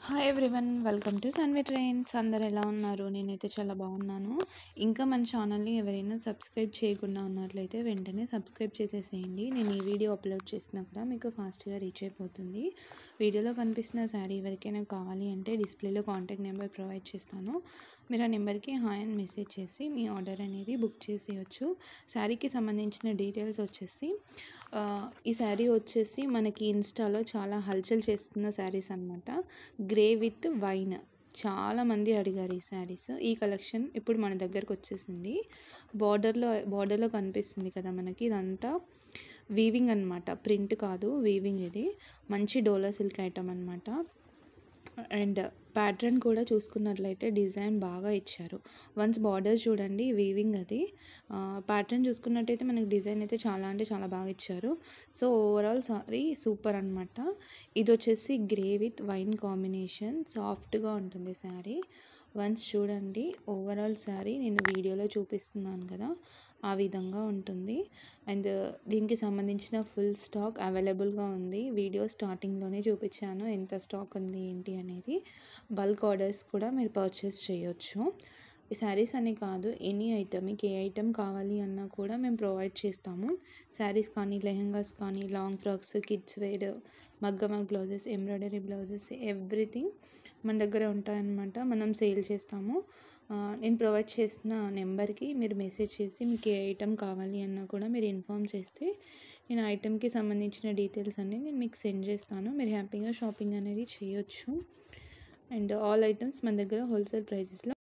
Hi everyone, welcome to Sanvi trains. అందరు ఎలా ఉన్నారు? నేనైతే చాలా బాగున్నాను. ఇంకా మన ఛానల్ని ఎవరైనా సబ్స్క్రైబ్ చేయకుండా ఉన్నట్లయితే వెంటనే సబ్స్క్రైబ్ చేసేసేయండి. నేను ఈ వీడియో అప్లోడ్ చేసినా కూడా మీకు ఫాస్ట్గా రీచ్ అయిపోతుంది. వీడియోలో కనిపిస్తున్న శారీ ఎవరికైనా కావాలి అంటే డిస్ప్లేలో కాంటాక్ట్ నెంబర్ ప్రొవైడ్ చేస్తాను. మీరు ఆ నెంబర్కి హాయ్ అని మెసేజ్ చేసి మీ ఆర్డర్ అనేది బుక్ చేసేయచ్చు. శారీకి సంబంధించిన డీటెయిల్స్ వచ్చేసి ఈ శారీ వచ్చేసి మనకి ఇన్స్టాలో చాలా హల్చల్ చేస్తున్న శారీస్ అనమాట. గ్రే విత్ వైన్ చాలామంది అడిగారు ఈ శారీస్. ఈ కలెక్షన్ ఇప్పుడు మన దగ్గరకు వచ్చేసింది. బార్డర్లో కనిపిస్తుంది కదా మనకి, ఇదంతా వీవింగ్ అనమాట, ప్రింట్ కాదు, వీవింగ్. ఇది మంచి డోలా సిల్క్ ఐటమ్ అనమాట. అండ్ ప్యాటర్న్ కూడా చూసుకున్నట్లయితే డిజైన్ బాగా ఇచ్చారు. వన్స్ బార్డర్ చూడండి, వీవింగ్ అది. ప్యాటర్న్ చూసుకున్నట్టయితే మనకి డిజైన్ అయితే చాలా అంటే చాలా బాగా ఇచ్చారు. సో ఓవరాల్ సారీ సూపర్ అనమాట. ఇది వచ్చేసి గ్రే విత్ వైన్ కాంబినేషన్, సాఫ్ట్గా ఉంటుంది శారీ. వన్స్ చూడండి ఓవరాల్ శారీ నేను వీడియోలో చూపిస్తున్నాను కదా, ఆ విధంగా ఉంటుంది. అండ్ దీనికి సంబంధించిన ఫుల్ స్టాక్ అవైలబుల్గా ఉంది. వీడియో స్టార్టింగ్లోనే చూపించాను ఎంత స్టాక్ ఉంది ఏంటి అనేది. బల్క్ ఆర్డర్స్ కూడా మీరు పర్చేస్ చేయొచ్చు. ఈ శారీస్ అని కాదు, ఎనీ ఐటమ్, మీకు ఏ ఐటమ్ కావాలి అన్నా కూడా మేము ప్రొవైడ్ చేస్తాము. శారీస్ కానీ, లెహెంగాస్ కానీ, లాంగ్ ఫ్రాక్స్, కిడ్స్ వేర్, మగ్గమ బ్లౌజెస్, ఎంబ్రాయిడరీ బ్లౌజెస్, ఎవ్రీథింగ్ మన దగ్గర ఉంటాయన్నమాట. మనం సేల్ చేస్తాము. నేను ప్రొవైడ్ చేసిన నెంబర్కి మీరు మెసేజ్ చేసి మీకు ఏ ఐటమ్ కావాలి అన్నా కూడా మీరు ఇన్ఫామ్ చేస్తే నేను ఐటమ్కి సంబంధించిన డీటెయిల్స్ అన్నీ నేను మీకు సెండ్ చేస్తాను. మీరు హ్యాపీగా షాపింగ్ అనేది చేయొచ్చు. అండ్ ఆల్ ఐటమ్స్ మన దగ్గర హోల్సేల్ ప్రైజెస్లో